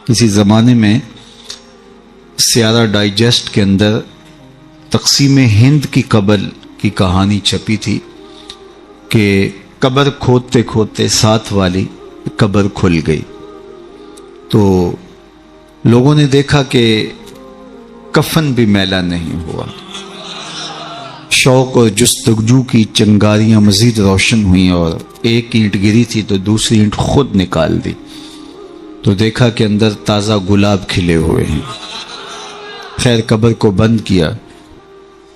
کسی زمانے میں سیارہ ڈائجسٹ کے اندر تقسیم ہند کی قبر کی کہانی چھپی تھی کہ قبر کھودتے کھودتے ساتھ والی قبر کھل گئی، تو لوگوں نے دیکھا کہ کفن بھی میلا نہیں ہوا۔ شوق اور جستجو کی چنگاریاں مزید روشن ہوئیں اور ایک اینٹ گری تھی تو دوسری اینٹ خود نکال دی، تو دیکھا کہ اندر تازہ گلاب کھلے ہوئے ہیں۔ خیر قبر کو بند کیا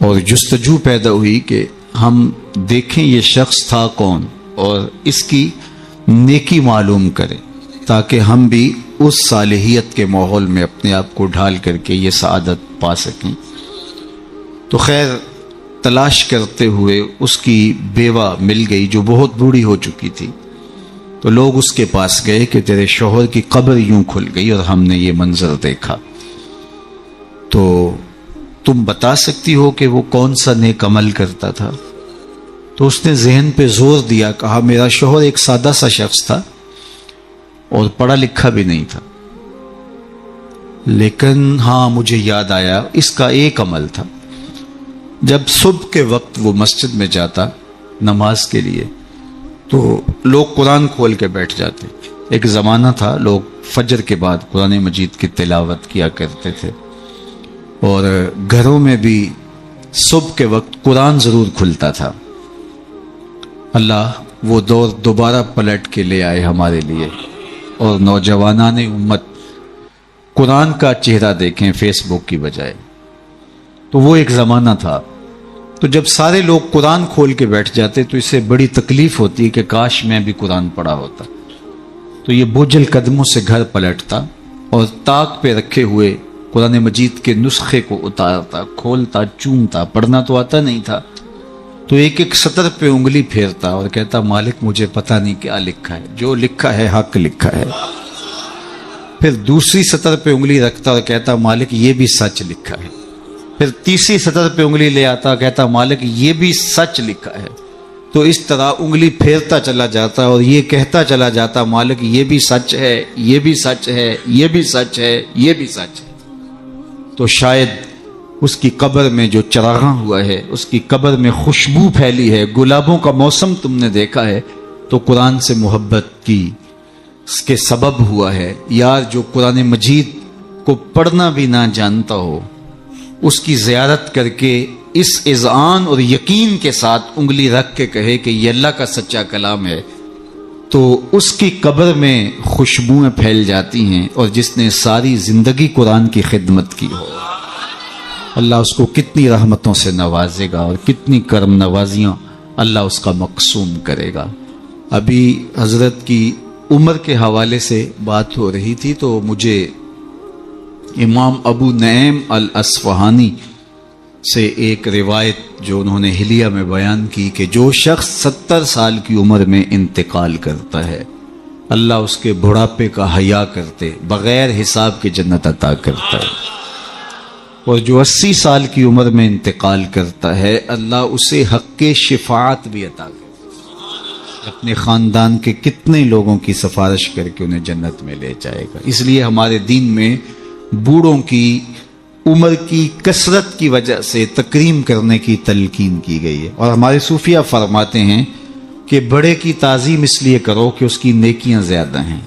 اور جستجو پیدا ہوئی کہ ہم دیکھیں یہ شخص تھا کون اور اس کی نیکی معلوم کریں تاکہ ہم بھی اس صالحیت کے ماحول میں اپنے آپ کو ڈھال کر کے یہ سعادت پا سکیں۔ تو خیر تلاش کرتے ہوئے اس کی بیوہ مل گئی جو بہت بوڑھی ہو چکی تھی، تو لوگ اس کے پاس گئے کہ تیرے شوہر کی قبر یوں کھل گئی اور ہم نے یہ منظر دیکھا، تو تم بتا سکتی ہو کہ وہ کون سا نیک عمل کرتا تھا؟ تو اس نے ذہن پہ زور دیا، کہا میرا شوہر ایک سادہ سا شخص تھا اور پڑھا لکھا بھی نہیں تھا، لیکن ہاں مجھے یاد آیا اس کا ایک عمل تھا، جب صبح کے وقت وہ مسجد میں جاتا نماز کے لیے تو لوگ قرآن کھول کے بیٹھ جاتے۔ ایک زمانہ تھا لوگ فجر کے بعد قرآن مجید کی تلاوت کیا کرتے تھے، اور گھروں میں بھی صبح کے وقت قرآن ضرور کھلتا تھا۔ اللہ وہ دور دوبارہ پلٹ کے لے آئے ہمارے لیے، اور نوجوانان امت قرآن کا چہرہ دیکھیں فیس بک کی بجائے۔ تو وہ ایک زمانہ تھا، تو جب سارے لوگ قرآن کھول کے بیٹھ جاتے تو اس سے بڑی تکلیف ہوتی کہ کاش میں بھی قرآن پڑھا ہوتا۔ تو یہ بوجھل قدموں سے گھر پلٹتا اور طاق پہ رکھے ہوئے قرآن مجید کے نسخے کو اتارتا، کھولتا، چومتا، پڑھنا تو آتا نہیں تھا، تو ایک ایک سطر پہ انگلی پھیرتا اور کہتا مالک مجھے پتہ نہیں کیا لکھا ہے، جو لکھا ہے حق لکھا ہے۔ پھر دوسری سطر پہ انگلی رکھتا اور کہتا مالک یہ بھی سچ لکھا ہے۔ پھر تیسری سطر پہ انگلی لے آتا، کہتا مالک یہ بھی سچ لکھا ہے۔ تو اس طرح انگلی پھیرتا چلا جاتا اور یہ کہتا چلا جاتا مالک یہ بھی سچ ہے، یہ بھی سچ ہے، یہ بھی سچ ہے، یہ بھی سچ ہے۔ تو شاید اس کی قبر میں جو چراغاں ہوا ہے، اس کی قبر میں خوشبو پھیلی ہے، گلابوں کا موسم تم نے دیکھا ہے، تو قرآن سے محبت کی اس کے سبب ہوا ہے۔ یار جو قرآن مجید کو پڑھنا بھی نہ جانتا ہو، اس کی زیارت کر کے اس اذعان اور یقین کے ساتھ انگلی رکھ کے کہے کہ یہ اللہ کا سچا کلام ہے، تو اس کی قبر میں خوشبوئیں پھیل جاتی ہیں، اور جس نے ساری زندگی قرآن کی خدمت کی ہو اللہ اس کو کتنی رحمتوں سے نوازے گا اور کتنی کرم نوازیاں اللہ اس کا مقسوم کرے گا۔ ابھی حضرت کی عمر کے حوالے سے بات ہو رہی تھی تو مجھے امام ابو نعیم الاصفہانی سے ایک روایت جو انہوں نے حلیہ میں بیان کی کہ جو شخص 70 سال کی عمر میں انتقال کرتا ہے اللہ اس کے بڑھاپے کا حیا کرتے بغیر حساب کے جنت عطا کرتا ہے، اور جو 80 سال کی عمر میں انتقال کرتا ہے اللہ اسے حق شفاعت بھی عطا کرتا ہے، اپنے خاندان کے کتنے لوگوں کی سفارش کر کے انہیں جنت میں لے جائے گا۔ اس لیے ہمارے دین میں بوڑھوں کی عمر کی کثرت کی وجہ سے تکریم کرنے کی تلقین کی گئی ہے، اور ہمارے صوفیہ فرماتے ہیں کہ بڑے کی تعظیم اس لیے کرو کہ اس کی نیکیاں زیادہ ہیں،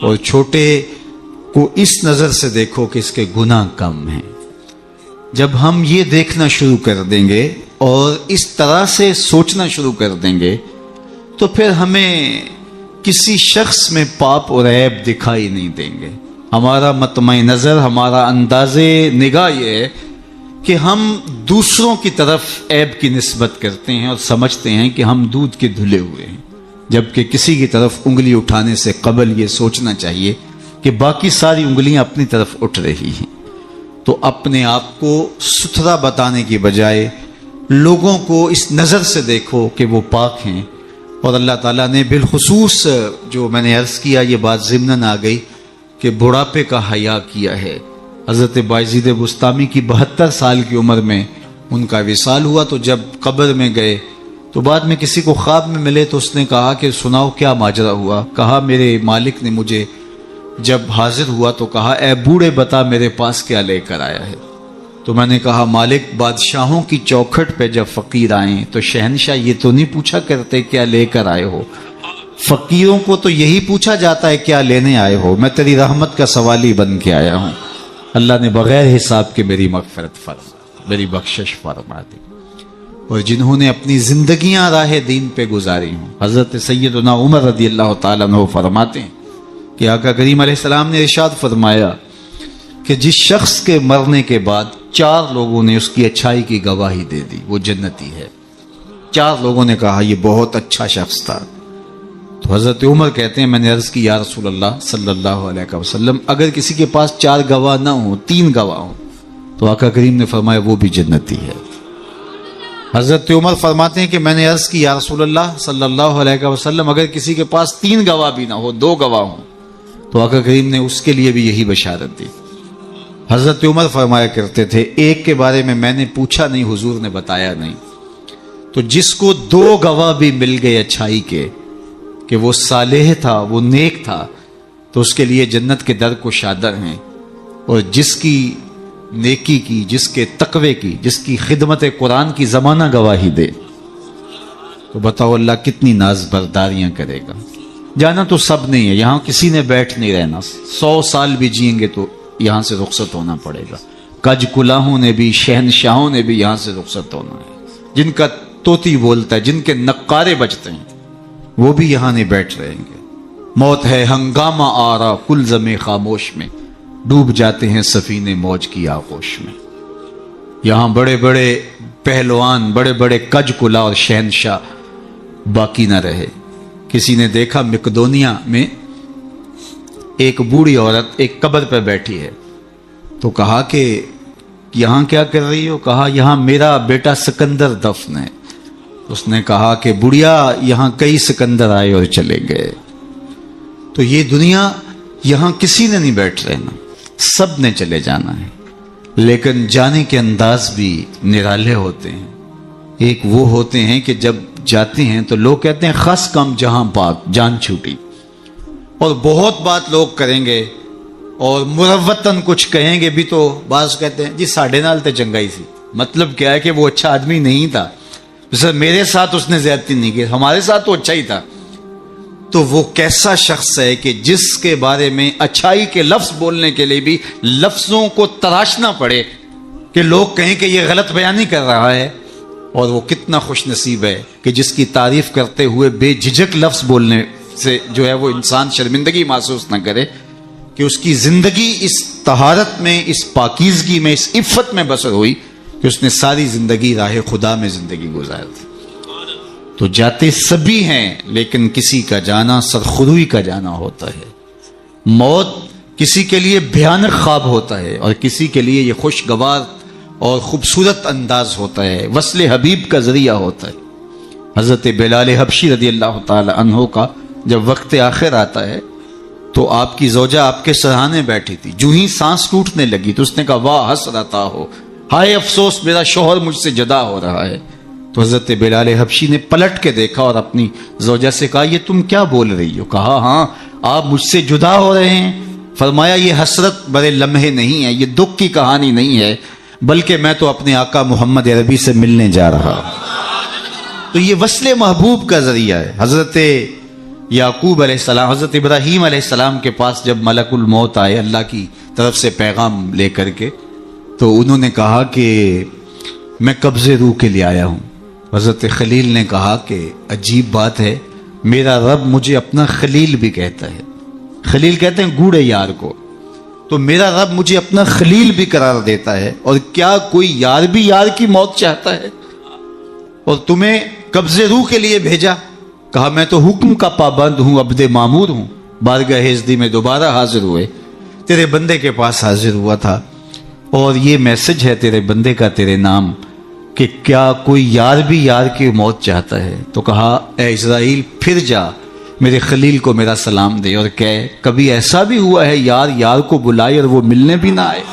اور چھوٹے کو اس نظر سے دیکھو کہ اس کے گناہ کم ہیں۔ جب ہم یہ دیکھنا شروع کر دیں گے اور اس طرح سے سوچنا شروع کر دیں گے تو پھر ہمیں کسی شخص میں پاپ اور عیب دکھائی نہیں دیں گے۔ ہمارا مطمع نظر، ہمارا انداز نگاہ یہ ہے کہ ہم دوسروں کی طرف عیب کی نسبت کرتے ہیں اور سمجھتے ہیں کہ ہم دودھ کے دھلے ہوئے ہیں، جبکہ کسی کی طرف انگلی اٹھانے سے قبل یہ سوچنا چاہیے کہ باقی ساری انگلیاں اپنی طرف اٹھ رہی ہیں۔ تو اپنے آپ کو ستھرا بتانے کی بجائے لوگوں کو اس نظر سے دیکھو کہ وہ پاک ہیں، اور اللہ تعالیٰ نے بالخصوص جو میں نے عرض کیا یہ بات ضمناً آ گئی کہ بڑھاپے کا حیا کیا ہے۔ حضرت بایزید بسطامی کی 72 سال کی عمر میں ان کا وصال ہوا، تو جب قبر میں گئے تو بعد میں کسی کو خواب میں ملے تو اس نے کہا کہ سناؤ کیا ماجرا ہوا؟ کہا میرے مالک نے مجھے جب حاضر ہوا تو کہا اے بوڑھے بتا میرے پاس کیا لے کر آیا ہے؟ تو میں نے کہا مالک بادشاہوں کی چوکھٹ پہ جب فقیر آئیں تو شہنشاہ یہ تو نہیں پوچھا کرتے کیا لے کر آئے ہو، فقیروں کو تو یہی پوچھا جاتا ہے کیا لینے آئے ہو، میں تیری رحمت کا سوالی بن کے آیا ہوں۔ اللہ نے بغیر حساب کے میری مغفرت فرما، میری بخشش فرما دی۔ اور جنہوں نے اپنی زندگیاں راہ دین پہ گزاری ہوں، حضرت سیدنا عمر رضی اللہ تعالیٰ عنہ فرماتے ہیں کہ آقا کریم علیہ السلام نے ارشاد فرمایا کہ جس شخص کے مرنے کے بعد 4 لوگوں نے اس کی اچھائی کی گواہی دے دی وہ جنتی ہے۔ 4 لوگوں نے کہا یہ بہت اچھا شخص تھا۔ تو حضرت عمر کہتے ہیں میں نے عرض کی یا رسول اللہ صلی اللہ علیہ وسلم اگر کسی کے پاس 4 گواہ نہ ہوں 3 گواہ ہوں تو آقا کریم نے فرمایا وہ بھی جنتی ہے۔ حضرت عمر فرماتے ہیں کہ میں نے عرض کی یا رسول اللہ صلی اللہ علیہ وسلم اگر کسی کے پاس 3 گواہ بھی نہ ہو 2 گواہ ہوں تو آقا کریم نے اس کے لیے بھی یہی بشارت دی۔ حضرت عمر فرمایا کرتے تھے ایک کے بارے میں نے پوچھا نہیں حضور نے بتایا نہیں، تو جس کو 2 گواہ بھی مل گئے اچھائی کے کہ وہ صالح تھا وہ نیک تھا تو اس کے لیے جنت کے در کو شادر ہیں، اور جس کی نیکی کی، جس کے تقوی کی، جس کی خدمت قرآن کی زمانہ گواہی دے تو بتاؤ اللہ کتنی ناز برداریاں کرے گا۔ جانا تو سب نہیں ہے، یہاں کسی نے بیٹھ نہیں رہنا، 100 سال بھی جئیں گے تو یہاں سے رخصت ہونا پڑے گا۔ کج کلاہوں نے بھی شہنشاہوں نے بھی یہاں سے رخصت ہونا ہے، جن کا طوطی بولتا ہے، جن کے نقارے بجتے ہیں وہ بھی یہاں نہیں بیٹھ رہیں گے۔ موت ہے ہنگامہ آرا کل زمیں خاموش میں، ڈوب جاتے ہیں سفینے موج کی آغوش میں۔ یہاں بڑے بڑے پہلوان، بڑے بڑے کج کلا اور شہنشاہ باقی نہ رہے۔ کسی نے دیکھا مقدونیہ میں ایک بوڑھی عورت ایک قبر پہ بیٹھی ہے، تو کہا کہ یہاں کیا کر رہی ہو؟ کہا یہاں میرا بیٹا سکندر دفن ہے۔ اس نے کہا کہ بڑھیا یہاں کئی سکندر آئے اور چلے گئے، تو یہ دنیا یہاں کسی نے نہیں بیٹھ رہنا، سب نے چلے جانا ہے، لیکن جانے کے انداز بھی نرالے ہوتے ہیں۔ ایک وہ ہوتے ہیں کہ جب جاتے ہیں تو لوگ کہتے ہیں خاص کم جہاں پاک جان چھوٹی، اور بہت بات لوگ کریں گے اور مروتاً کچھ کہیں گے بھی، تو بعض کہتے ہیں جی ساڑھے نال تے چنگائی سی، مطلب کیا ہے کہ وہ اچھا آدمی نہیں تھا، سر میرے ساتھ اس نے زیادتی نہیں کی، ہمارے ساتھ تو اچھا ہی تھا۔ تو وہ کیسا شخص ہے کہ جس کے بارے میں اچھائی کے لفظ بولنے کے لیے بھی لفظوں کو تراشنا پڑے کہ لوگ کہیں کہ یہ غلط بیانی کر رہا ہے، اور وہ کتنا خوش نصیب ہے کہ جس کی تعریف کرتے ہوئے بے جھجک لفظ بولنے سے جو ہے وہ انسان شرمندگی محسوس نہ کرے کہ اس کی زندگی اس طہارت میں، اس پاکیزگی میں، اس عفت میں بسر ہوئی کہ اس نے ساری زندگی راہ خدا میں زندگی گزار دی۔ تو جاتے سبھی ہیں لیکن کسی کا جانا سرخروئی کا جانا ہوتا ہے۔ موت کسی کے لیے بھیانک خواب ہوتا ہے اور کسی کے لیے یہ خوشگوار اور خوبصورت انداز ہوتا ہے، وصل حبیب کا ذریعہ ہوتا ہے۔ حضرت بلال حبشی رضی اللہ تعالی عنہ کا جب وقت آخر آتا ہے تو آپ کی زوجہ آپ کے سرہانے بیٹھی تھی، جو ہی سانس ٹوٹنے لگی تو اس نے کہا واہ حسرتا ہو، ہائے افسوس میرا شوہر مجھ سے جدا ہو رہا ہے۔ تو حضرت بلال حبشی نے پلٹ کے دیکھا اور اپنی زوجہ سے کہا یہ تم کیا بول رہی ہو؟ کہا ہاں آپ مجھ سے جدا ہو رہے ہیں۔ فرمایا یہ حسرت بڑے لمحے نہیں ہے، یہ دکھ کی کہانی نہیں ہے، بلکہ میں تو اپنے آقا محمد عربی سے ملنے جا رہا ہوں۔ تو یہ وصل محبوب کا ذریعہ ہے۔ حضرت یعقوب علیہ السلام، حضرت ابراہیم علیہ السلام کے پاس جب ملک الموت آئے اللہ کی طرف سے پیغام لے کر کے، تو انہوں نے کہا کہ میں قبض روح کے لیے آیا ہوں۔ حضرت خلیل نے کہا کہ عجیب بات ہے، میرا رب مجھے اپنا خلیل بھی کہتا ہے۔ خلیل کہتے ہیں گوڑے یار کو، تو میرا رب مجھے اپنا خلیل بھی قرار دیتا ہے، اور کیا کوئی یار بھی یار کی موت چاہتا ہے؟ اور تمہیں قبض روح کے لیے بھیجا؟ کہا میں تو حکم کا پابند ہوں، عبد معمور ہوں، بارگاہ ہزدی میں دوبارہ حاضر ہوئے، تیرے بندے کے پاس حاضر ہوا تھا، اور یہ میسج ہے تیرے بندے کا تیرے نام کہ کیا کوئی یار بھی یار کی موت چاہتا ہے؟ تو کہا اے اسرائیل پھر جا میرے خلیل کو میرا سلام دے اور کہے کبھی ایسا بھی ہوا ہے یار یار کو بلائے اور وہ ملنے بھی نہ آئے؟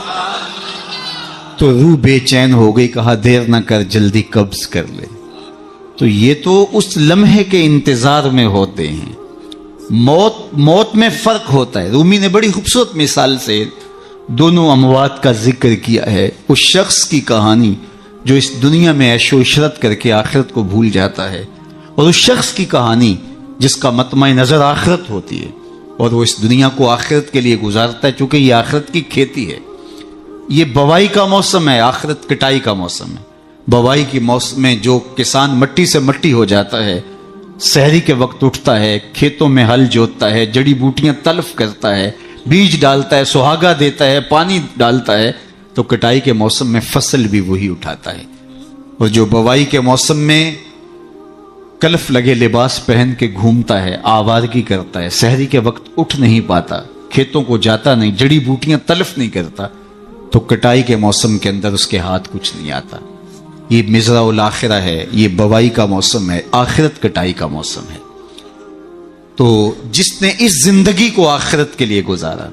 تو روح بے چین ہو گئی، کہا دیر نہ کر جلدی قبض کر لے۔ تو یہ تو اس لمحے کے انتظار میں ہوتے ہیں، موت میں فرق ہوتا ہے. رومی نے بڑی خوبصورت مثال سے دونوں اموات کا ذکر کیا ہے. اس شخص کی کہانی جو اس دنیا میں عیش و عشرت کر کے آخرت کو بھول جاتا ہے، اور اس شخص کی کہانی جس کا مطمع نظر آخرت ہوتی ہے اور وہ اس دنیا کو آخرت کے لیے گزارتا ہے، چونکہ یہ آخرت کی کھیتی ہے. یہ بوائی کا موسم ہے، آخرت کٹائی کا موسم ہے. بوائی کے موسم میں جو کسان مٹی سے مٹی ہو جاتا ہے، سحری کے وقت اٹھتا ہے، کھیتوں میں ہل جوتتا ہے، جڑی بوٹیاں تلف کرتا ہے، بیج ڈالتا ہے، سہاگا دیتا ہے، پانی ڈالتا ہے، تو کٹائی کے موسم میں فصل بھی وہی اٹھاتا ہے. اور جو بوائی کے موسم میں کلف لگے لباس پہن کے گھومتا ہے، آوارگی کرتا ہے، سحری کے وقت اٹھ نہیں پاتا، کھیتوں کو جاتا نہیں، جڑی بوٹیاں تلف نہیں کرتا، تو کٹائی کے موسم کے اندر اس کے ہاتھ کچھ نہیں آتا. یہ مزرع الاخرہ ہے، یہ بوائی کا موسم ہے، آخرت کٹائی کا موسم ہے. تو جس نے اس زندگی کو آخرت کے لیے گزارا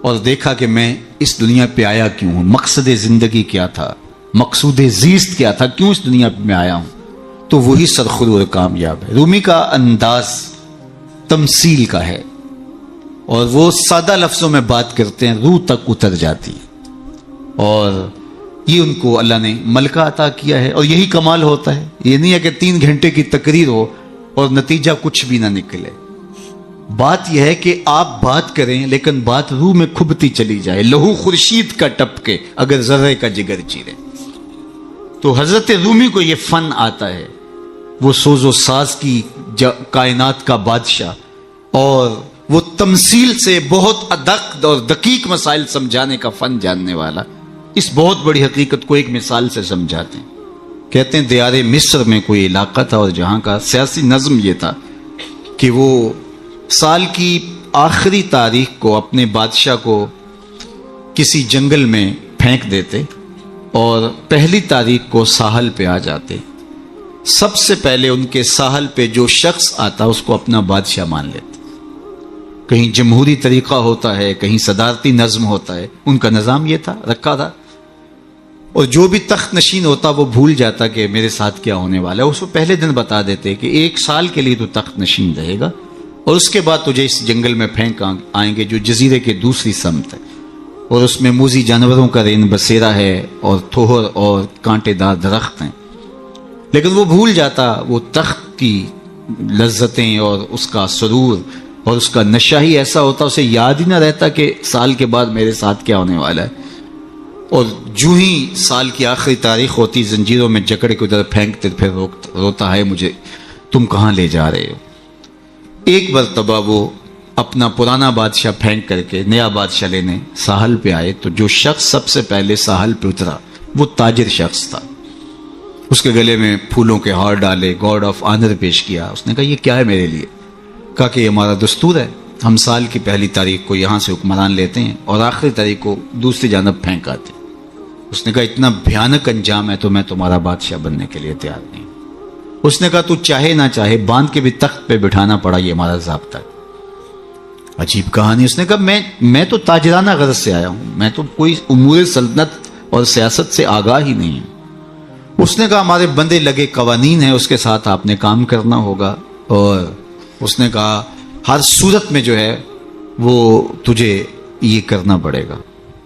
اور دیکھا کہ میں اس دنیا پہ آیا کیوں ہوں، مقصد زندگی کیا تھا، مقصود زیست کیا تھا، کیوں اس دنیا پہ میں آیا ہوں، تو وہی سرخرو اور کامیاب ہے. رومی کا انداز تمثیل کا ہے اور وہ سادہ لفظوں میں بات کرتے ہیں، روح تک اتر جاتی ہے. اور یہ ان کو اللہ نے ملکہ عطا کیا ہے. اور یہی کمال ہوتا ہے. یہ نہیں ہے کہ 3 گھنٹے کی تقریر ہو اور نتیجہ کچھ بھی نہ نکلے. بات یہ ہے کہ آپ بات کریں لیکن بات روح میں کھبتی چلی جائے، لہو خورشید کا ٹپکے اگر ذرے کا جگر چیرے. تو حضرت رومی کو یہ فن آتا ہے، وہ سوز و ساز کی کائنات کا بادشاہ، اور وہ تمثیل سے بہت ادق اور دقیق مسائل سمجھانے کا فن جاننے والا. اس بہت بڑی حقیقت کو ایک مثال سے سمجھاتے ہیں. کہتے ہیں دیار مصر میں کوئی علاقہ تھا اور جہاں کا سیاسی نظم یہ تھا کہ وہ سال کی آخری تاریخ کو اپنے بادشاہ کو کسی جنگل میں پھینک دیتے اور پہلی تاریخ کو ساحل پہ آ جاتے. سب سے پہلے ان کے ساحل پہ جو شخص آتا اس کو اپنا بادشاہ مان لیتے. کہیں جمہوری طریقہ ہوتا ہے، کہیں صدارتی نظم ہوتا ہے، ان کا نظام یہ تھا، رکھا تھا. اور جو بھی تخت نشین ہوتا وہ بھول جاتا کہ میرے ساتھ کیا ہونے والا ہے. اس کو پہلے دن بتا دیتے کہ 1 سال کے لیے تو تخت نشین رہے گا اور اس کے بعد تجھے اس جنگل میں پھینک آئیں گے جو جزیرے کے دوسری سمت ہے، اور اس میں موذی جانوروں کا رین بسیرا ہے اور تھوہر اور کانٹے دار درخت ہیں. لیکن وہ بھول جاتا وہ تخت کی لذتیں اور اس کا سرور اور اس کا نشہ ہی ایسا ہوتا، اسے یاد ہی نہ رہتا کہ سال کے بعد میرے ساتھ کیا ہونے والا ہے. اور جو ہی سال کی آخری تاریخ ہوتی زنجیروں میں جکڑ کے ادھر پھینکتے پھر روتا ہے مجھے تم کہاں لے جا رہے ہو. ایک مرتبہ وہ اپنا پرانا بادشاہ پھینک کر کے نیا بادشاہ لینے ساحل پہ آئے تو جو شخص سب سے پہلے ساحل پہ اترا وہ تاجر شخص تھا. اس کے گلے میں پھولوں کے ہار ڈالے، گارڈ آف آنر پیش کیا. اس نے کہا یہ کیا ہے میرے لیے؟ کہا کہ یہ ہمارا دستور ہے، ہم سال کی پہلی تاریخ کو یہاں سے حکمران لیتے ہیں اور آخری تاریخ کو دوسری جانب پھینک آتے ہیں. اس نے کہا اتنا بھیانک انجام ہے تو میں تمہارا بادشاہ بننے کے لیے تیار نہیں. اس نے کہا تو چاہے نہ چاہے باندھ کے بھی تخت پہ بٹھانا پڑا، یہ ہمارا ضابطہ ہے. عجیب کہانی. اس نے کہا میں تو تاجرانہ غرض سے آیا ہوں، میں تو کوئی امور سلطنت اور سیاست سے آگاہ ہی نہیں ہوں. اس نے کہا ہمارے بندے لگے قوانین ہیں، اس کے ساتھ آپ نے کام کرنا ہوگا. اور اس نے کہا ہر صورت میں جو ہے وہ تجھے یہ کرنا پڑے گا.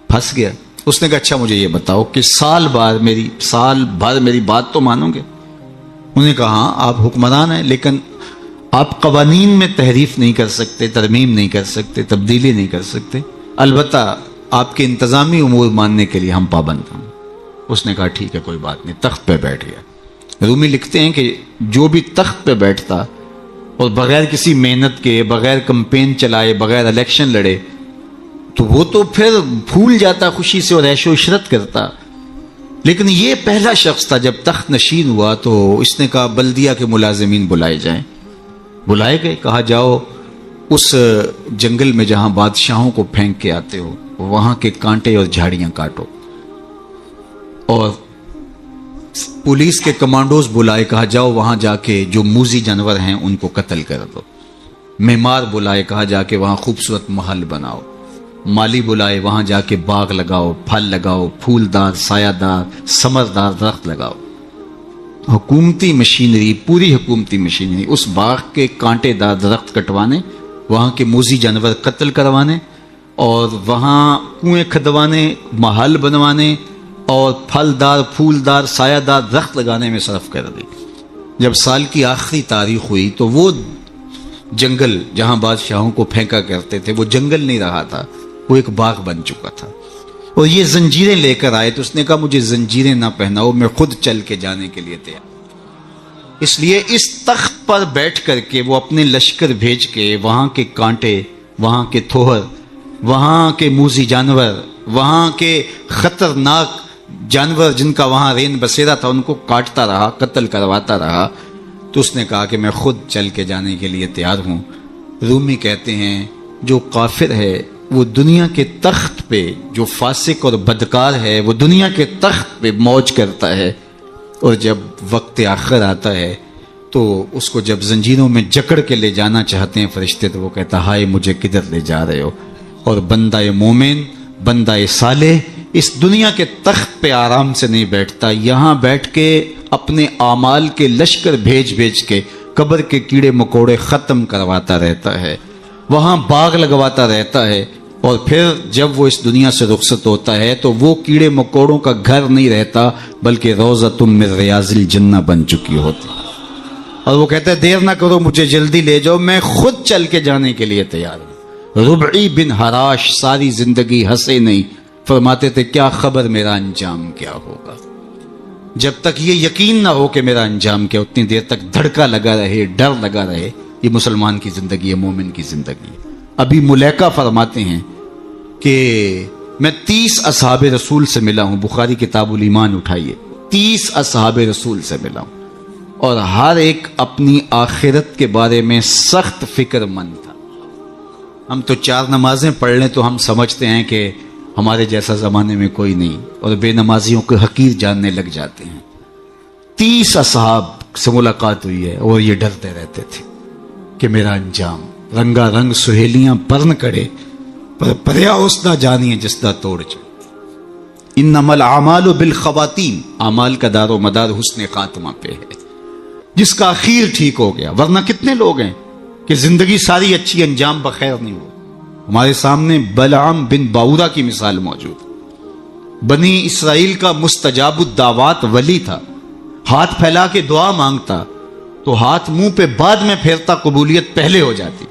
پھنس گیا. اس نے کہا اچھا مجھے یہ بتاؤ کہ سال بھر میری بات تو مانو گے؟ انہوں نے کہا ہاں آپ حکمران ہیں لیکن آپ قوانین میں تحریف نہیں کر سکتے، ترمیم نہیں کر سکتے، تبدیلی نہیں کر سکتے، البتہ آپ کے انتظامی امور ماننے کے لیے ہم پابند ہیں. اس نے کہا ٹھیک ہے کوئی بات نہیں. تخت پہ بیٹھ گیا. رومی لکھتے ہیں کہ جو بھی تخت پہ بیٹھتا اور بغیر کسی محنت کے، بغیر کمپین چلائے، بغیر الیکشن لڑے تو وہ تو پھر پھول جاتا خوشی سے اور عیش و عشرت کرتا. لیکن یہ پہلا شخص تھا جب تخت نشین ہوا تو اس نے کہا بلدیہ کے ملازمین بلائے جائیں. بلائے گئے. کہا جاؤ اس جنگل میں جہاں بادشاہوں کو پھینک کے آتے ہو وہاں کے کانٹے اور جھاڑیاں کاٹو. اور پولیس کے کمانڈوز بلائے. کہا جاؤ وہاں جا کے جو موذی جانور ہیں ان کو قتل کر دو. معمار بلائے. کہا جا کے وہاں خوبصورت محل بناؤ. مالی بلائے. وہاں جا کے باغ لگاؤ، پھل لگاؤ، پھولدار، سایہ دار، ثمردار درخت لگاؤ. حکومتی مشینری، پوری حکومتی مشینری اس باغ کے کانٹے دار درخت کٹوانے، وہاں کے موذی جانور قتل کروانے، اور وہاں کنویں کھدوانے، محل بنوانے اور پھلدار پھولدار سایہ دار درخت لگانے میں صرف کر دی۔ جب سال کی آخری تاریخ ہوئی تو وہ جنگل جہاں بادشاہوں کو پھینکا کرتے تھے وہ جنگل نہیں رہا تھا، وہ ایک باغ بن چکا تھا۔ اور یہ زنجیریں لے کر آئے تو اس نے کہا مجھے زنجیریں نہ پہناؤ، میں خود چل کے جانے کے لیے تیار۔ اس لیے اس تخت پر بیٹھ کر کے وہ اپنے لشکر بھیج کے وہاں کے کانٹے، وہاں کے تھوہر، وہاں کے موذی جانور، وہاں کے خطرناک جانور جن کا وہاں رین بسیرا تھا ان کو کاٹتا رہا، قتل کرواتا رہا۔ تو اس نے کہا کہ میں خود چل کے جانے کے لیے تیار ہوں۔ رومی کہتے ہیں جو کافر ہے وہ دنیا کے تخت پہ، جو فاسق اور بدکار ہے وہ دنیا کے تخت پہ موج کرتا ہے، اور جب وقت آخر آتا ہے تو اس کو جب زنجیروں میں جکڑ کے لے جانا چاہتے ہیں فرشتے تو وہ کہتا ہائے مجھے کدھر لے جا رہے ہو۔ اور بندہ مومن، بندہ صالح اس دنیا کے تخت پہ آرام سے نہیں بیٹھتا، یہاں بیٹھ کے اپنے اعمال کے لشکر بھیج بھیج کے قبر کے کیڑے مکوڑے ختم کرواتا رہتا ہے، وہاں باغ لگواتا رہتا ہے، اور پھر جب وہ اس دنیا سے رخصت ہوتا ہے تو وہ کیڑے مکوڑوں کا گھر نہیں رہتا بلکہ روضۃ من ریاض الجنہ بن چکی ہوتی۔ اور وہ کہتا ہے دیر نہ کرو مجھے جلدی لے جاؤ، میں خود چل کے جانے کے لیے تیار ہوں۔ ربعی بن حراش ساری زندگی ہنسے نہیں، فرماتے تھے کیا خبر میرا انجام کیا ہوگا۔ جب تک یہ یقین نہ ہو کہ میرا انجام کیا، اتنی دیر تک دھڑکا لگا رہے، ڈر لگا رہے۔ یہ مسلمان کی زندگی ہے، مومن کی زندگی ہے۔ ابھی ملیکہ فرماتے ہیں کہ میں 30 اصحاب رسول سے ملا ہوں، بخاری کتاب الایمان اٹھائیے، 30 اصحاب رسول سے ملا ہوں، اور ہر ایک اپنی آخرت کے بارے میں سخت فکر مند تھا۔ ہم تو 4 نمازیں پڑھ لیں تو ہم سمجھتے ہیں کہ ہمارے جیسا زمانے میں کوئی نہیں، اور بے نمازیوں کو حقیر جاننے لگ جاتے ہیں۔ 30 اصحاب سے ملاقات ہوئی ہے اور یہ ڈرتے رہتے تھے کہ میرا انجام، رنگا رنگ سہیلیاں پرن کڑے پر پریا اس دا جانیے جس دا توڑ چے۔ انما الاعمال بالخواتیم، اعمال کا دار و مدار حسن خاتمہ پہ ہے، جس کا اخیر ٹھیک ہو گیا۔ ورنہ کتنے لوگ ہیں کہ زندگی ساری اچھی، انجام بخیر نہیں ہو۔ ہمارے سامنے بلعام بن باورا کی مثال موجود، بنی اسرائیل کا مستجاب الدعوات ولی تھا، ہاتھ پھیلا کے دعا مانگتا تو ہاتھ منہ پہ بعد میں پھیرتا، قبولیت پہلے ہو جاتی۔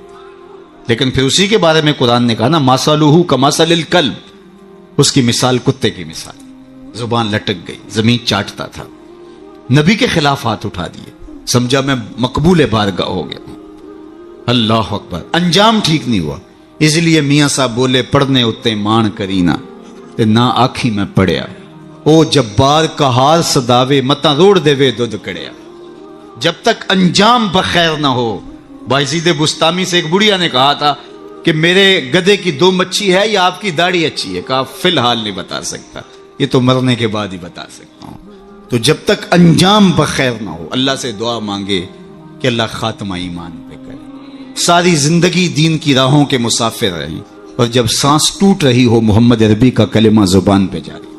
لیکن پھر اسی کے بارے میں قرآن نے کہا نا مَثَلُهُ كَمَثَلِ الْكَلْبِ، اس کی مثال کتے کی مثال، زبان لٹک گئی، زمین چاٹتا تھا، نبی کے خلاف ہاتھ اٹھا دیے، سمجھا میں مقبول بارگاہ ہو گیا۔ اللہ اکبر، انجام ٹھیک نہیں ہوا۔ اس لیے میاں صاحب بولے پڑھنے اتے مان کرینا تے نہ آکھی میں پڑھیا، او جبار کہار صداوے متا روڑ دے وے دودھ کڑیا۔ جب تک انجام بخیر نہ ہو۔ بایزید بستامی سے ایک بڑھیا نے کہا تھا کہ میرے گدے کی 2 مچھی ہے یا آپ کی داڑھی اچھی ہے؟ کہا فی الحال نہیں بتا سکتا، یہ تو مرنے کے بعد ہی بتا سکتا ہوں۔ تو جب تک انجام بخیر نہ ہو اللہ سے دعا مانگے کہ اللہ خاتمہ ایمان پہ کرے، ساری زندگی دین کی راہوں کے مسافر رہیں، اور جب سانس ٹوٹ رہی ہو محمد عربی کا کلمہ زبان پہ جاری،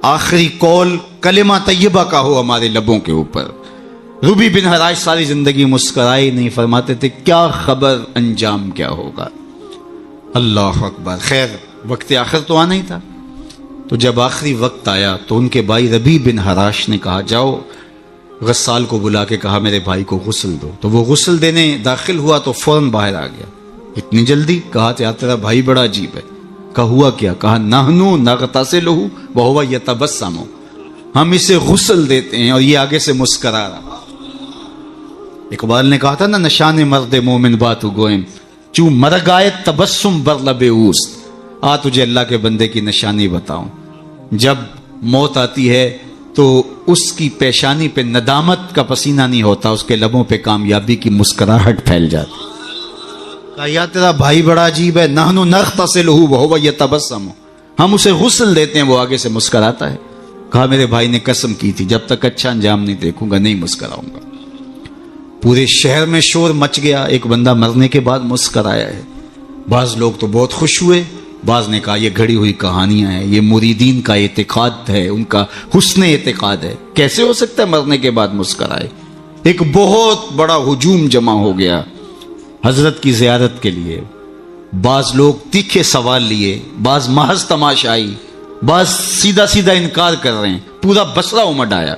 آخری قول کلمہ طیبہ کا ہو ہمارے لبوں کے اوپر۔ ربی بن حراش ساری زندگی مسکرائے نہیں، فرماتے تھے کیا خبر انجام کیا ہوگا۔ اللہ اکبر۔ خیر وقت آخر تو آنا ہی تھا، تو جب آخری وقت آیا تو ان کے بھائی ربی بن حراش نے کہا جاؤ، غسال کو بلا کے کہا میرے بھائی کو غسل دو۔ تو وہ غسل دینے داخل ہوا تو فوراً باہر آ گیا۔ اتنی جلدی؟ کہا یار تیرا بھائی بڑا عجیب ہے۔ کہا ہوا کیا؟ کہا نحنو نغتسلہ وہو یتبسم، ہم اسے غسل دیتے ہیں اور یہ آگے سے مسکرا رہا۔ اقبال نے کہا تھا نا نشان مرد مومن باتو گوئم چو مرگائے تبسم بر لب اوست، آ تجھے اللہ کے بندے کی نشانی بتاؤں، جب موت آتی ہے تو اس کی پیشانی پہ ندامت کا پسینہ نہیں ہوتا، اس کے لبوں پہ کامیابی کی مسکراہٹ پھیل جاتی۔ کہا یا تیرا بھائی بڑا عجیب ہے، نحنو نغتسلہ وہو یتبسم، ہم اسے غسل دیتے ہیں وہ آگے سے مسکراتا ہے۔ کہا میرے بھائی نے قسم کی تھی جب تک اچھا انجام نہیں دیکھوں گا نہیں مسکراؤں گا۔ پورے شہر میں شور مچ گیا، ایک بندہ مرنے کے بعد مسکرایا ہے۔ بعض لوگ تو بہت خوش ہوئے بعض نے کہا یہ گھڑی ہوئی کہانیاں ہیں، یہ مریدین کا اعتقاد ہے، ان کا حسن اعتقاد ہے، کیسے ہو سکتا ہے مرنے کے بعد مسکرائے؟ ایک بہت بڑا ہجوم جمع ہو گیا حضرت کی زیارت کے لیے. بعض لوگ تیکھے سوال لیے، بعض محض تماشائی، بعض سیدھا سیدھا انکار کر رہے ہیں. پورا بصرہ امڈ آیا.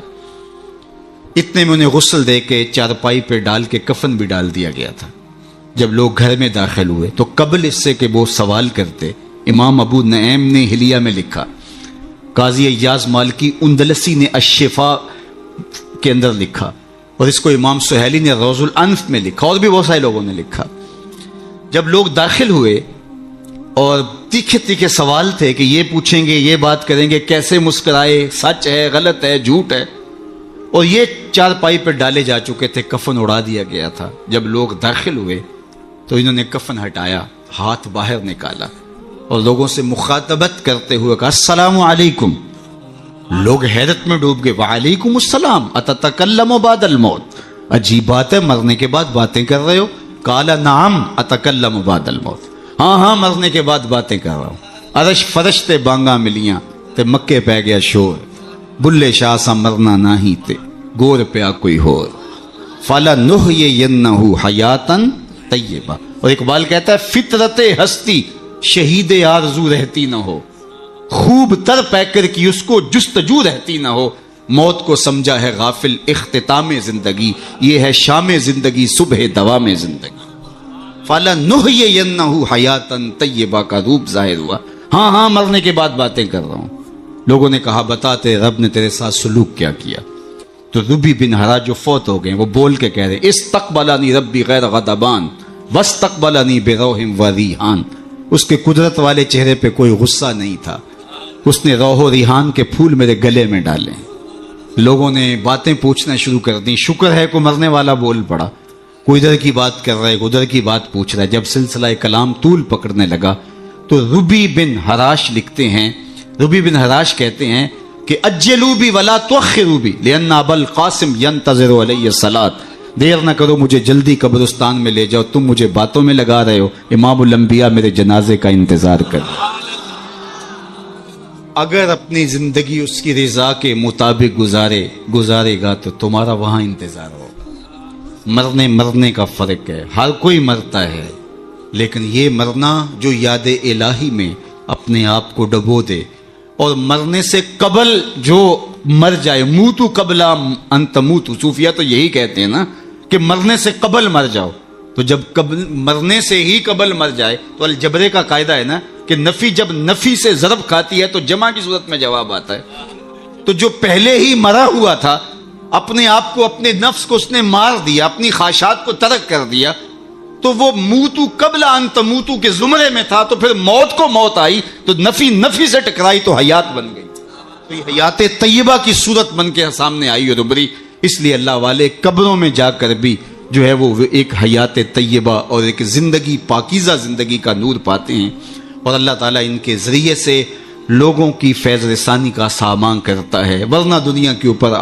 اتنے میں انہیں غسل دے کے چارپائی پہ ڈال کے کفن بھی ڈال دیا گیا تھا. جب لوگ گھر میں داخل ہوئے تو قبل اس سے کہ وہ سوال کرتے، امام ابو نعیم نے حلیہ میں لکھا، قاضی ایاز مالکی اندلسی نے الشفاء کے اندر لکھا، اور اس کو امام سہیلی نے روض الانف میں لکھا، اور بھی بہت سارے لوگوں نے لکھا. جب لوگ داخل ہوئے اور تیکھے تیکھے سوال تھے کہ یہ پوچھیں گے، یہ بات کریں گے، کیسے مسکرائے، سچ ہے، غلط ہے، جھوٹ ہے، اور یہ چارپائی پہ ڈالے جا چکے تھے، کفن اڑا دیا گیا تھا. جب لوگ داخل ہوئے تو انہوں نے کفن ہٹایا، ہاتھ باہر نکالا اور لوگوں سے مخاطبت کرتے ہوئے کہا السلام علیکم. لوگ حیرت میں ڈوب گئے، وعلیکم السلام اتتکلم بعد الموت، عجیب بات ہے، مرنے کے بعد باتیں کر رہے ہو؟ قال نعم اتکلم بعد الموت، ہاں ہاں مرنے کے بعد باتیں کر رہا ہوں. عرش فرش تے بانگا ملیاں تے مکے پہ گیا شور، بلے شاہ سا مرنا نہ ہی تے گور پیا کوئی ہور، فَلَنُحْيِيَنَّهُ حَيَاتًا طیبہ. اور اقبال کہتا ہے فطرت ہستی شہید آرزو رہتی نہ ہو، خوب تر پیکر کی اس کو جستجو رہتی نہ ہو. موت کو سمجھا ہے غافل اختتام زندگی، یہ ہے شام زندگی صبح دوام زندگی. فَلَنُحْيِيَنَّهُ حَيَاتًا طیبہ کا روپ ظاہر ہوا. ہاں ہاں مرنے کے بعد باتیں کر رہا ہوں. لوگوں نے کہا بتاتے رب نے تیرے ساتھ سلوک کیا کیا؟ تو ربی بن ہرا جو فوت ہو گئے وہ بول کے کہہ رہے استقبلنی ربی غیر غضبان واستقبلنی بروح و ریحان. اس کے قدرت والے چہرے پہ کوئی غصہ نہیں تھا، اس نے روح و ریحان کے پھول میرے گلے میں ڈالے. لوگوں نے باتیں پوچھنا شروع کر دی. شکر ہے کوئی مرنے والا بول پڑا، کوئی ادھر کی بات کر رہا ہے، ادھر کی بات پوچھ رہا ہے. جب سلسلہ کلام طول پکڑنے لگا تو ربی بن ہراش لکھتے ہیں، ربی بن ہراش کہتے ہیں کہ اجلوا بی ولا تؤخروا بی لان ابا القاسم ينتظر علی الصلاۃ، دیر نہ کرو مجھے جلدی قبرستان میں لے جاؤ، تم مجھے باتوں میں لگا رہے ہو، امام الانبیاء میرے جنازے کا انتظار کر. اگر اپنی زندگی اس کی رضا کے مطابق گزارے گا تو تمہارا وہاں انتظار ہوگا. مرنے کا فرق ہے، ہر کوئی مرتا ہے، لیکن یہ مرنا جو یاد الہی میں اپنے آپ کو ڈبو دے، اور مرنے سے قبل جو مر جائے، موتو قبل ان تموتو، صوفیہ تو یہی کہتے ہیں نا کہ مرنے سے قبل مر جاؤ. تو جب مرنے سے ہی قبل مر جائے تو الجبرے کا قاعدہ ہے نا کہ نفی جب نفی سے ضرب کھاتی ہے تو جمع کی صورت میں جواب آتا ہے. تو جو پہلے ہی مرا ہوا تھا، اپنے آپ کو، اپنے نفس کو اس نے مار دیا، اپنی خواہشات کو ترک کر دیا، تو وہ موتو قبل ان تموتو کے زمرے میں تھا. تو پھر موت کو موت آئی تو نفی سے ٹکرائی تو حیات بن گئی. تو یہ حیات طیبہ کی صورت بن کے سامنے آئی اور ابری. اس لیے اللہ والے قبروں میں جا کر بھی جو ہے وہ ایک حیات طیبہ اور ایک زندگی، پاکیزہ زندگی کا نور پاتے ہیں، اور اللہ تعالیٰ ان کے ذریعے سے لوگوں کی فیض رسانی کا سامان کرتا ہے. ورنہ دنیا کے اوپر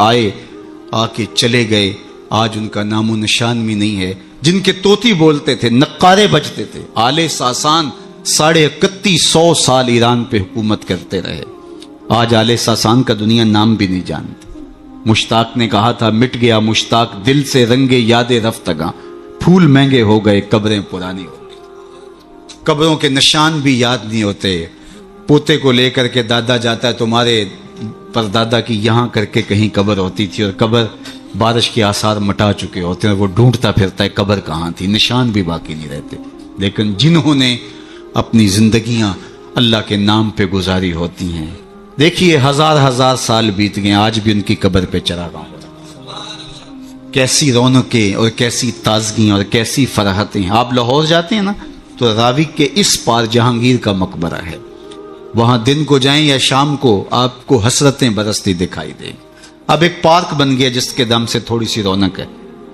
آ کے چلے گئے، آج ان کا نام و نشان بھی نہیں ہے. جن کے طوطی بولتے تھے، نقارے بجتے تھے، آل ساسان 3150 سال ایران پہ حکومت کرتے رہے، آج آل ساسان کا دنیا نام بھی نہیں جانتی. مشتاق نے کہا تھا مٹ گیا مشتاق دل سے رنگے یاد رفتگاں، پھول مہنگے ہو گئے قبریں پرانی ہو گئی. قبروں کے نشان بھی یاد نہیں ہوتے. پوتے کو لے کر کے دادا جاتا ہے، تمہارے پر دادا کی یہاں کر کے کہیں قبر ہوتی تھی، اور قبر بارش کے آثار مٹا چکے ہوتے ہیں، وہ ڈھونڈتا پھرتا ہے قبر کہاں تھی، نشان بھی باقی نہیں رہتے. لیکن جنہوں نے اپنی زندگیاں اللہ کے نام پہ گزاری ہوتی ہیں، دیکھیے ہزار سال بیت گئے، آج بھی ان کی قبر پہ چراغاں ہو رہا ہے. کیسی رونقیں اور کیسی تازگیاں اور کیسی فرحتیں. آپ لاہور جاتے ہیں نا تو راوی کے اس پار جہانگیر کا مقبرہ ہے، وہاں دن کو جائیں یا شام کو آپ کو حسرتیں برستی دکھائی دیں. اب ایک پارک بن گیا جس کے دم سے تھوڑی سی رونق ہے،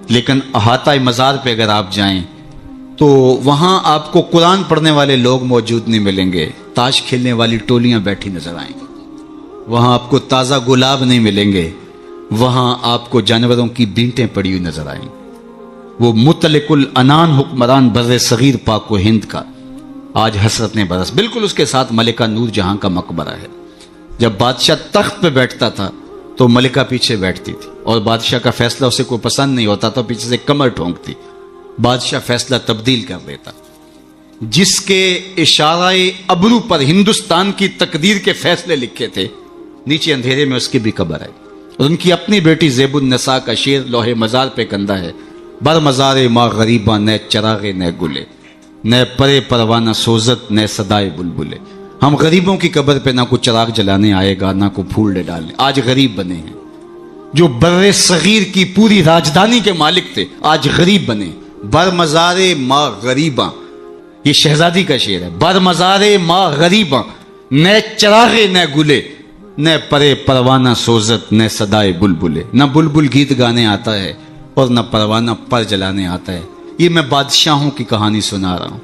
لیکن احاطہ مزار پہ اگر آپ جائیں تو وہاں آپ کو قرآن پڑھنے والے لوگ موجود نہیں ملیں گے، تاش کھیلنے والی ٹولیاں بیٹھی نظر آئیں گی. وہاں آپ کو تازہ گلاب نہیں ملیں گے، وہاں آپ کو جانوروں کی بینٹیں پڑی ہوئی نظر آئیں. وہ مطلق العنان حکمران بر صغیر پاک و ہند کا، آج حسرت نے برس. بالکل اس کے ساتھ ملکہ نور جہاں کا مقبرہ ہے. جب بادشاہ تخت پہ بیٹھتا تھا تو ملکہ پیچھے بیٹھتی تھی, اور بادشاہ کا فیصلہ اسے کوئی پسند نہیں ہوتا تو پیچھے سے کمر ٹھونکتی, بادشاہ فیصلہ تبدیل کر دیتا. جس کے اشارہ ابرو پر ہندوستان کی تقدیر کے فیصلے لکھے تھے, نیچے اندھیرے میں اس کی بھی قبر ہے. اور ان کی اپنی بیٹی زیب النساء کا شعر لوہے مزار پہ کندہ ہے. بر مزار ماں غریباں نہ چراغے نہ گلے, نہ پرے پروانہ سوزت نہ صدائے بلبلے. ہم غریبوں کی قبر پہ نہ کوئی چراغ جلانے آئے گا نہ کوئی پھول ڈالنے. آج غریب بنے ہیں. جو بر صغیر کی پوری راجدھانی کے مالک تھے آج غریب بنے. بر مزار ماں غریباں, یہ شہزادی کا شعر ہے. بر مزار ماں غریباں نہ چراغے نہ گلے, نہ پرے پروانہ سوزت نہ صدائے بلبلے. نہ بلبل گیت گانے آتا ہے اور نہ پروانہ پر جلانے آتا ہے. یہ میں بادشاہوں کی کہانی سنا رہا ہوں.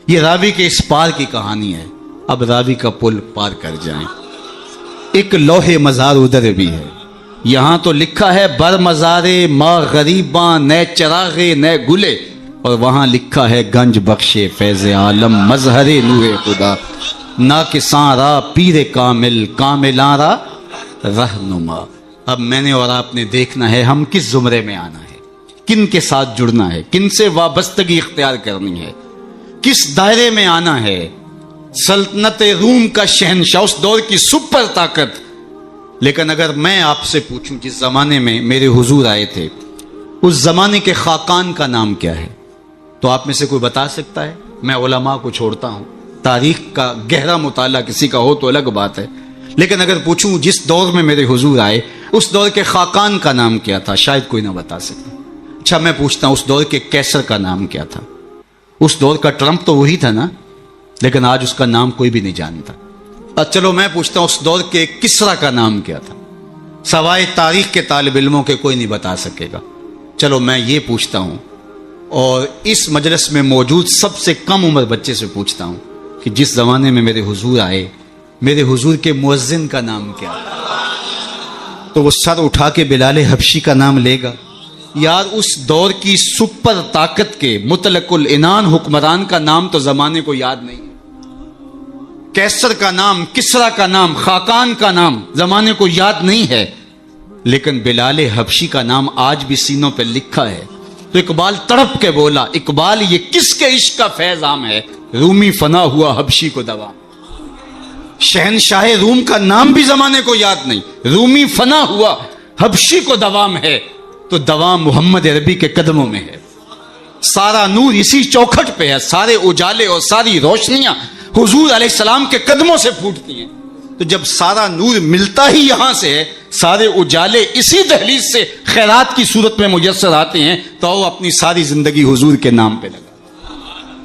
یہ راوی کے اس پار کی کہانی ہے. اب راوی کا پل پار کر جائیں. ایک لوہے مزار ادھر بھی ہے. یہاں تو لکھا ہے بر مزارے ماں غریباں نہ چراغے نہ گلے, اور وہاں لکھا ہے گنج بخشے فیض عالم مظہر نور خدا, نہ کساں را پیر کامل کاملاں را رہنما. اب میں نے اور آپ نے دیکھنا ہے ہم کس زمرے میں آنا ہے, کن کے ساتھ جڑنا ہے, کن سے وابستگی اختیار کرنی ہے, کس دائرے میں آنا ہے. سلطنت روم کا شہنشاہ, اس دور کی سپر طاقت. لیکن اگر میں آپ سے پوچھوں جس زمانے میں میرے حضور آئے تھے اس زمانے کے خاقان کا نام کیا ہے, تو آپ میں سے کوئی بتا سکتا ہے؟ میں علماء کو چھوڑتا ہوں, تاریخ کا گہرا مطالعہ کسی کا ہو تو الگ بات ہے. لیکن اگر پوچھوں جس دور میں میرے حضور آئے اس دور کے خاقان کا نام کیا تھا, شاید کوئی نہ بتا سکے. اچھا میں پوچھتا ہوں اس دور کے کیسر کا نام کیا تھا؟ اس دور کا ٹرمپ تو وہی تھا نا, لیکن آج اس کا نام کوئی بھی نہیں جانتا. چلو میں پوچھتا ہوں اس دور کے کسرا کا نام کیا تھا؟ سوائے تاریخ کے طالب علموں کے کوئی نہیں بتا سکے گا. چلو میں یہ پوچھتا ہوں, اور اس مجلس میں موجود سب سے کم عمر بچے سے پوچھتا ہوں کہ جس زمانے میں میرے حضور آئے میرے حضور کے مؤذن کا نام کیا تھا؟ تو وہ سر اٹھا کے بلال حبشی کا نام لے گا. یار اس دور کی سپر طاقت کے مطلق العنان حکمران کا نام تو زمانے کو یاد نہیں. کیسر کا نام, کسرا کا نام, خاقان کا نام زمانے کو یاد نہیں ہے, لیکن بلال حبشی کا نام آج بھی سینوں پہ لکھا ہے. تو اقبال تڑپ کے بولا, اقبال یہ کس کے عشق کا فیض عام ہے, رومی فنا ہوا حبشی کو دوام. شہنشاہ روم کا نام بھی زمانے کو یاد نہیں, رومی فنا ہوا حبشی کو دوام ہے, تو دوام محمد عربی کے قدموں میں ہے. سارا نور اسی چوکھٹ پہ ہے, سارے اجالے اور ساری روشنیاں حضور علیہ السلام کے قدموں سے پھوٹتی ہیں. تو جب سارا نور ملتا ہی یہاں سے ہے, سارے اجالے اسی دہلیز سے خیرات کی صورت میں میسر آتے ہیں, تو وہ اپنی ساری زندگی حضور کے نام پہ لگا.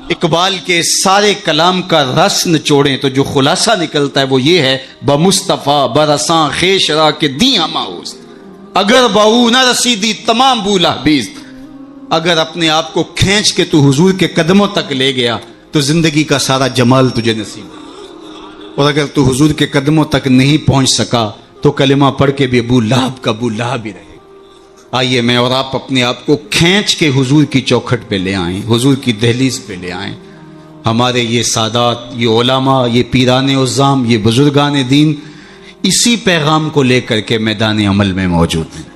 اقبال کے سارے کلام کا رس نچوڑیں تو جو خلاصہ نکلتا ہے وہ یہ ہے, بمصطفیٰ برساں خیشرا کے دی ہماؤز, اگر بہو نہ رسیدی تمام بولا بیز. اگر اپنے آپ کو کھینچ کے تو حضور کے قدموں تک لے گیا تو زندگی کا سارا جمال تجھے نصیب ہے, اور اگر تو حضور کے قدموں تک نہیں پہنچ سکا تو کلمہ پڑھ کے بھی ابو لہب کا ابو لہب ہی رہے. آئیے میں اور آپ اپنے آپ کو کھینچ کے حضور کی چوکھٹ پہ لے آئیں, حضور کی دہلیز پہ لے آئیں. ہمارے یہ سادات, یہ علماء, یہ پیران عظام, یہ بزرگان دین اسی پیغام کو لے کر کے میدان عمل میں موجود ہیں.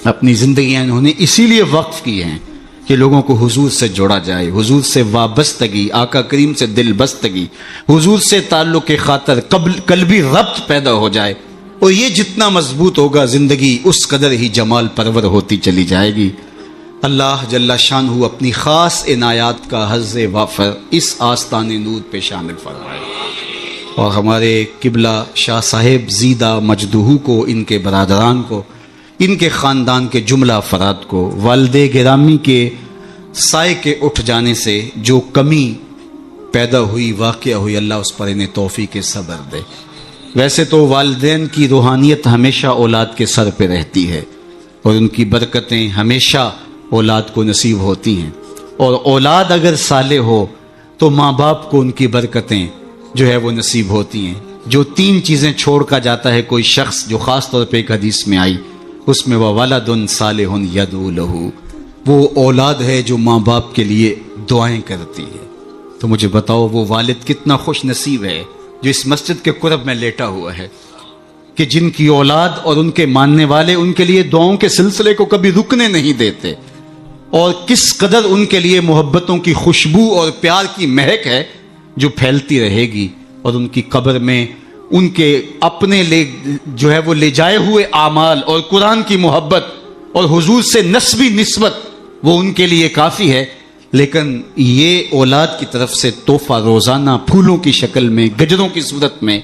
اپنی زندگیاں انہوں نے اسی لیے وقف کی ہیں کہ لوگوں کو حضور سے جوڑا جائے, حضور سے وابستگی, آقا کریم سے دل بستگی, حضور سے تعلق خاطر قلبی ربط پیدا ہو جائے. اور یہ جتنا مضبوط ہوگا زندگی اس قدر ہی جمال پرور ہوتی چلی جائے گی. اللہ جل شانہ اپنی خاص عنایات کا حظ وافر اس آستان نور پہ شامل فرمائے, اور ہمارے قبلہ شاہ صاحب زیدہ مجدہو کو, ان کے برادران کو, ان کے خاندان کے جملہ افراد کو والد گرامی کے سائے کے اٹھ جانے سے جو کمی پیدا ہوئی, واقعہ ہوئی, اللہ اس پر انہیں توفیق صبر دے. ویسے تو والدین کی روحانیت ہمیشہ اولاد کے سر پہ رہتی ہے, اور ان کی برکتیں ہمیشہ اولاد کو نصیب ہوتی ہیں, اور اولاد اگر صالح ہو تو ماں باپ کو ان کی برکتیں جو ہے وہ نصیب ہوتی ہیں. جو 3 چیزیں چھوڑ کر جاتا ہے کوئی شخص, جو خاص طور پہ ایک حدیث میں آئی, اس میں وَوَلَدٌ صَالِحٌ يَدْعُو لَهُ, وہ اولاد ہے جو ماں باپ کے لیے دعائیں کرتی ہے. تو مجھے بتاؤ وہ والد کتنا خوش نصیب ہے جو اس مسجد کے قرب میں لیٹا ہوا ہے، کہ جن کی اولاد اور ان کے ماننے والے ان کے لیے دعاؤں کے سلسلے کو کبھی رکنے نہیں دیتے، اور کس قدر ان کے لیے محبتوں کی خوشبو اور پیار کی مہک ہے جو پھیلتی رہے گی، اور ان کی قبر میں ان کے اپنے جو ہے وہ لے جائے ہوئے اعمال اور قرآن کی محبت اور حضور سے نسبی نسبت وہ ان کے لیے کافی ہے۔ لیکن یہ اولاد کی طرف سے تحفہ روزانہ پھولوں کی شکل میں، گجروں کی صورت میں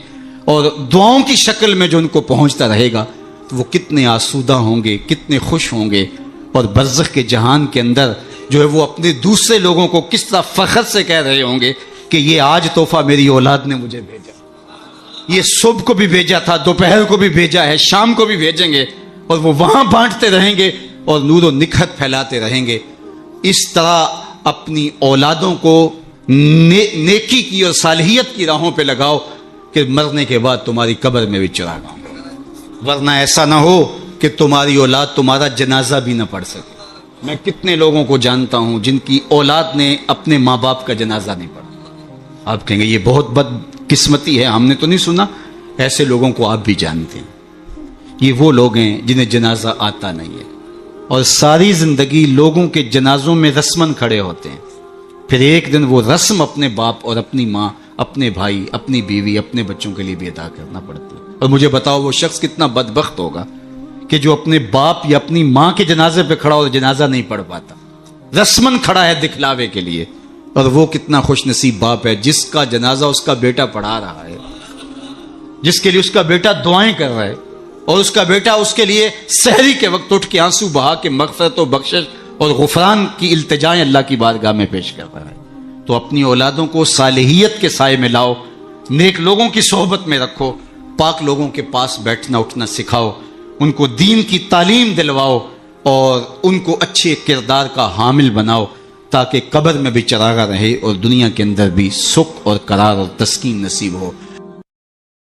اور دعاؤں کی شکل میں جو ان کو پہنچتا رہے گا تو وہ کتنے آسودہ ہوں گے، کتنے خوش ہوں گے، اور برزخ کے جہان کے اندر جو ہے وہ اپنے دوسرے لوگوں کو کس طرح فخر سے کہہ رہے ہوں گے کہ یہ آج تحفہ میری اولاد نے مجھے بھیجا، یہ صبح کو بھی بھیجا تھا، دوپہر کو بھی بھیجا ہے، شام کو بھی بھیجیں گے، اور وہ وہاں بانٹتے رہیں گے اور نور و نکھت پھیلاتے رہیں گے۔ اس طرح اپنی اولادوں کو نیکی کی اور صالحیت کی راہوں پہ لگاؤ کہ مرنے کے بعد تمہاری قبر میں بھی چراغ ہوں، ورنہ ایسا نہ ہو کہ تمہاری اولاد تمہارا جنازہ بھی نہ پڑھ سکے۔ میں کتنے لوگوں کو جانتا ہوں جن کی اولاد نے اپنے ماں باپ کا جنازہ نہیں پڑھا۔ آپ کہیں گے یہ بہت بد قسمتی ہے، ہم نے تو نہیں سنا۔ ایسے لوگوں کو آپ بھی جانتے ہیں، یہ وہ لوگ ہیں جنہیں جنازہ آتا نہیں ہے، اور ساری زندگی لوگوں کے جنازوں میں رسماً کھڑے ہوتے ہیں، پھر ایک دن وہ رسم اپنے باپ اور اپنی ماں، اپنے بھائی، اپنی بیوی، اپنے بچوں کے لیے بھی ادا کرنا پڑتی ہے۔ اور مجھے بتاؤ وہ شخص کتنا بدبخت ہوگا کہ جو اپنے باپ یا اپنی ماں کے جنازے پہ کھڑا اور جنازہ نہیں پڑھ پاتا، رسماً کھڑا ہے دکھلاوے کے لیے، اور وہ کتنا خوش نصیب باپ ہے جس کا جنازہ اس کا بیٹا پڑھا رہا ہے، جس کے لیے اس کا بیٹا دعائیں کر رہا ہے، اور اس کا بیٹا اس کے لیے سحری کے وقت اٹھ کے آنسو بہا کے مغفرت و بخشش اور غفران کی التجائیں اللہ کی بارگاہ میں پیش کر رہا ہے۔ تو اپنی اولادوں کو صالحیت کے سائے میں لاؤ، نیک لوگوں کی صحبت میں رکھو، پاک لوگوں کے پاس بیٹھنا اٹھنا سکھاؤ، ان کو دین کی تعلیم دلواؤ اور ان کو اچھے کردار کا حامل بناؤ، تاکہ قبر میں بھی چراغا رہے اور دنیا کے اندر بھی سکھ اور قرار اور تسکین نصیب ہو۔